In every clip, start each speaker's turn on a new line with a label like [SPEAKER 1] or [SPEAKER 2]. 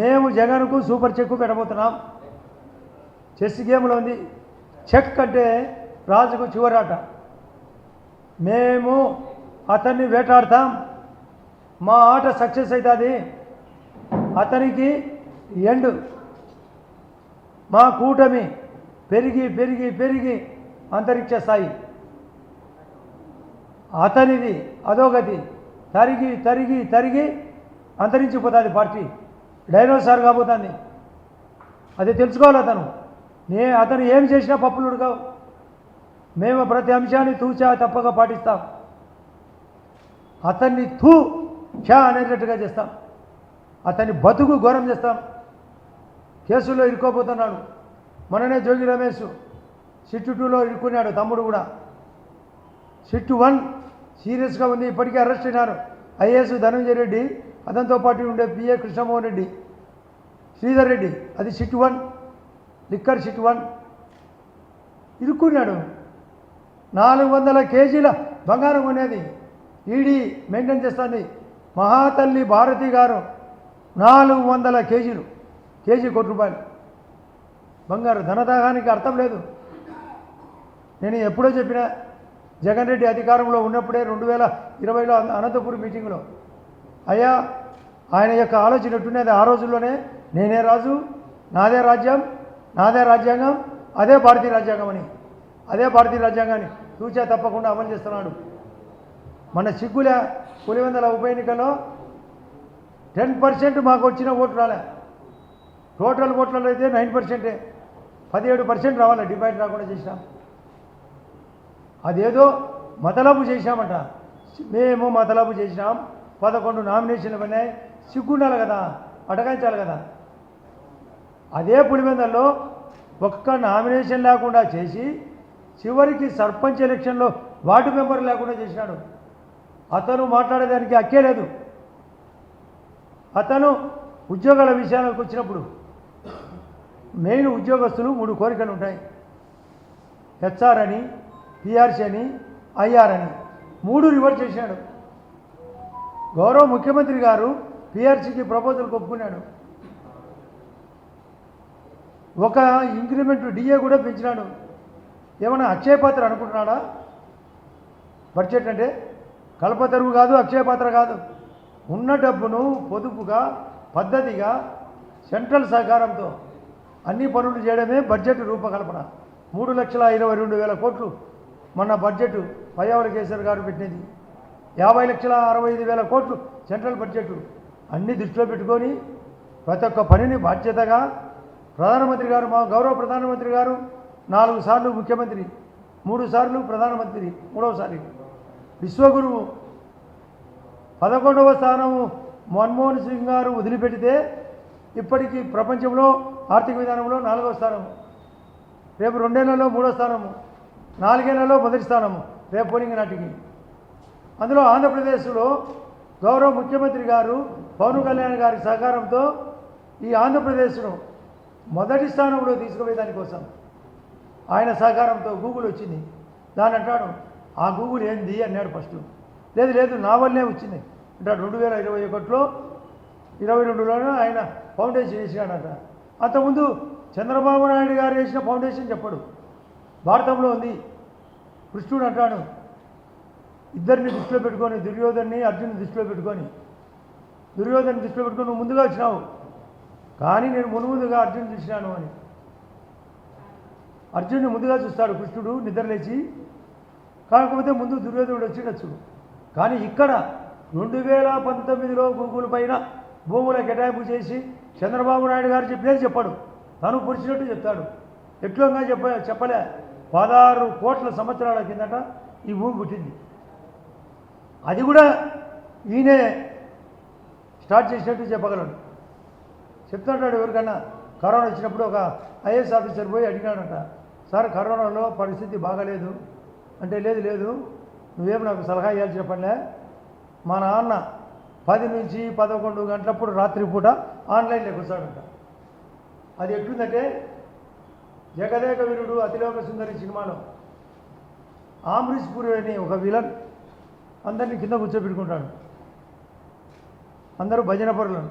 [SPEAKER 1] మేము జగన్కు super check పెట్టబోతున్నాం. Chess గేమ్లో ఉంది. చెక్ అంటే రాజుకు చివరాట. మేము అతన్ని వేటాడతాం. మా ఆట సక్సెస్ అవుతుంది. అతనికి ఎండ్. మా కూటమి పెరిగి పెరిగి పెరిగి అంతరిక్ష స్థాయి. అతనిది అధోగతి. తరిగి తరిగి తరిగి అంతరించిపోతుంది. పార్టీ డైనోసార్ కాబోతుంది. అది తెలుసుకోవాలి అతను. అతను ఏం చేసినా పప్పులు ఉడకవు. మేము ప్రతి అంశాన్ని తూచా తప్పక పాటిస్తాం. అతన్ని చా అనేటట్టుగా చేస్తాం. అతన్ని బతుకు ఘోరం చేస్తాం. కేసులో ఇరుక్కోబోతున్నాడు. మొన్ననే జోగి రమేష్ సిట్టు 2లో ఇరుక్కున్నాడు. తమ్ముడు కూడా. సిట్టు 1 సీరియస్గా ఉంది. ఇప్పటికే అరెస్ట్ అయినారు. ఐఏఎస్ ధనంజయ రెడ్డి, అతనితో పాటు ఉండే పిఏ కృష్ణమోహన్ రెడ్డి, శ్రీధర్ రెడ్డి. అది సిట్టు 1, లిక్కర్ సిట్టు 1 ఇరుక్కున్నాడు. 400 కేజీల బంగారం కొనేది ఈడీ మెయింటైన్ చేస్తుంది. మహాతల్లి భారతి గారు 400 కేజీలు, కేజీ ₹1 కోటి బంగారు. ధనదాహానికి అర్థం లేదు. నేను ఎప్పుడో చెప్పిన, జగన్ రెడ్డి అధికారంలో ఉన్నప్పుడే 2020లో అనంతపురం మీటింగ్లో, అయ్యా ఆయన యొక్క ఆలోచన ఎట్టున్నది ఆ రోజుల్లోనే, నేనే రాజు, నాదే రాజ్యం, నాదే రాజ్యాంగం, అదే భారతీయ రాజ్యాంగం అని. అదే భారతీయ రాజ్యాంగాన్ని తూచా తప్పకుండా అమలు చేస్తున్నాడు. మన సిగ్గుల పులివెందుల ఉప ఎన్నికల్లో 10% మాకు వచ్చిన ఓట్లు రాలే. టోటల్ ఓట్లలో అయితే 9%, 17% రావాలి. డిబేట్ రాకుండా చేసినాం. అదేదో మతలబు చేసినామంట. మేము మతలబు చేసినాం. 11 నామినేషన్లు పడినాయి. సిగ్గుండాలి కదా, అటకాయించాలి కదా. అదే పులివెందుల్లో ఒక్క నామినేషన్ లేకుండా చేసి చివరికి సర్పంచ్ ఎలక్షన్లో వార్డు మెంబర్ లేకుండా చేసినాడు. అతను మాట్లాడేదానికి హక్కే లేదు. అతను ఉద్యోగాల విషయాలకు వచ్చినప్పుడు మెయిన్ ఉద్యోగస్తులు 3 కోరికలు ఉంటాయి. హెచ్ఆర్ అని, పిఆర్సీ అని, ఐఆర్ అని 3 రివర్స్ చేశాడు. గౌరవ ముఖ్యమంత్రి గారు పిఆర్సీకి ప్రపోజల్ ఒప్పుకున్నాడు. ఒక ఇంక్రిమెంట్ డిఏ కూడా పెంచినాడు. ఏమన్నా అక్షయపాత్ర అనుకుంటున్నాడా? బడ్జెట్ అంటే కల్పతరువు కాదు, అక్షయపాత్ర కాదు. ఉన్న డబ్బును పొదుపుగా, పద్ధతిగా, సెంట్రల్ సహకారంతో అన్ని పనులు చేయడమే బడ్జెట్ రూపకల్పన. 3,22,000 కోట్లు మన బడ్జెట్ పయ్యావుల కేసీఆర్ గారు పెట్టినది. 50,65,000 కోట్లు సెంట్రల్ బడ్జెట్. అన్ని దృష్టిలో పెట్టుకొని ప్రతి ఒక్క పనిని బాధ్యతగా ప్రధానమంత్రి గారు, మా గౌరవ ప్రధానమంత్రి గారు 4 సార్లు ముఖ్యమంత్రి, 3 సార్లు ప్రధానమంత్రి, 3వసారి విశ్వగురువు, 11వ స్థానము మన్మోహన్ సింగ్ గారు వదిలిపెడితే ఇప్పటికీ ప్రపంచంలో ఆర్థిక విధానంలో 4వ స్థానము. రేపు 2 ఏళ్లలో 3వ స్థానము, 4 ఏళ్లలో మొదటి స్థానము రేపు పోలింగ్ నాటికి. అందులో ఆంధ్రప్రదేశ్లో గౌరవ ముఖ్యమంత్రి గారు పవన్ కళ్యాణ్ గారి సహకారంతో ఈ ఆంధ్రప్రదేశ్ను మొదటి స్థానంలో తీసుకుపోయేదానికోసం ఆయన సహకారంతో గూగుల్ వచ్చింది. దాని అంటాడు, ఆ గూగుల్ ఏంది అన్నాడు ఫస్ట్. లేదు లేదు నా వల్లే వచ్చింది అంటాడు. 2021లో 22లోనే ఆయన ఫౌండేషన్ వేసినాడట. అంతకుముందు చంద్రబాబు నాయుడు గారు వేసిన ఫౌండేషన్ చెప్పడు. భారతంలో ఉంది. కృష్ణుడు అంటాడు, ఇద్దరిని దృష్టిలో పెట్టుకొని, దుర్యోధన్ని అర్జున్ని దృష్టిలో పెట్టుకొని, దుర్యోధన్ని దృష్టిలో పెట్టుకొని నువ్వు ముందుగా వచ్చినావు, కానీ నేను ముందుగా అర్జున్ చూసినాను అని. అర్జున్ని ముందుగా చూస్తాడు కృష్ణుడు నిద్రలేచి. కాకపోతే ముందు దుర్యోధనుడు వచ్చిండొచ్చు. కానీ ఇక్కడ 2019లో గూగుల్ పైన భూముల కేటాయింపు చేసి చంద్రబాబు నాయుడు గారు చెప్పేది చెప్పాడు. తను పొడిచినట్టు చెప్తాడు. ఎట్లుగా చెప్పలే. 16 కోట్ల సంవత్సరాల కిందట ఈ భూమి పుట్టింది. అది కూడా ఈయనే స్టార్ట్ చేసినట్టు చెప్పగలడు. చెప్తుంటాడు. ఎవరికన్నా కరోనా వచ్చినప్పుడు ఒక ఐఏఎస్ ఆఫీసర్ పోయి అడిగాడంట, సార్ కరోనాలో పరిస్థితి బాగాలేదు అంటే, లేదు లేదు నువ్వేం నాకు సలహా ఇవ్వాల్సిన పనిలే, మా నాన్న 10 నుంచి 11 గంటలప్పుడు రాత్రిపూట ఆన్లైన్లోకి వస్తాడంట. అది ఎట్లుందంటే జగదేక వీరుడు అతిలోక సుందరి సినిమాలో ఆమ్రీష్ పూరి అని ఒక విలన్ అందరినీ కింద కూర్చోబెట్టుకుంటాడు. అందరూ భజన పరులను.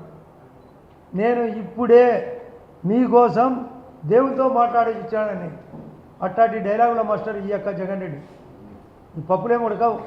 [SPEAKER 1] నేను ఇప్పుడే మీకోసం దేవునితో మాట్లాడి ఇచ్చానని అట్టాటి డైలాగుల మాస్టర్ ఈ యొక్క జగన్ రెడ్డి. ఈ పప్పులేం ఉడకవు.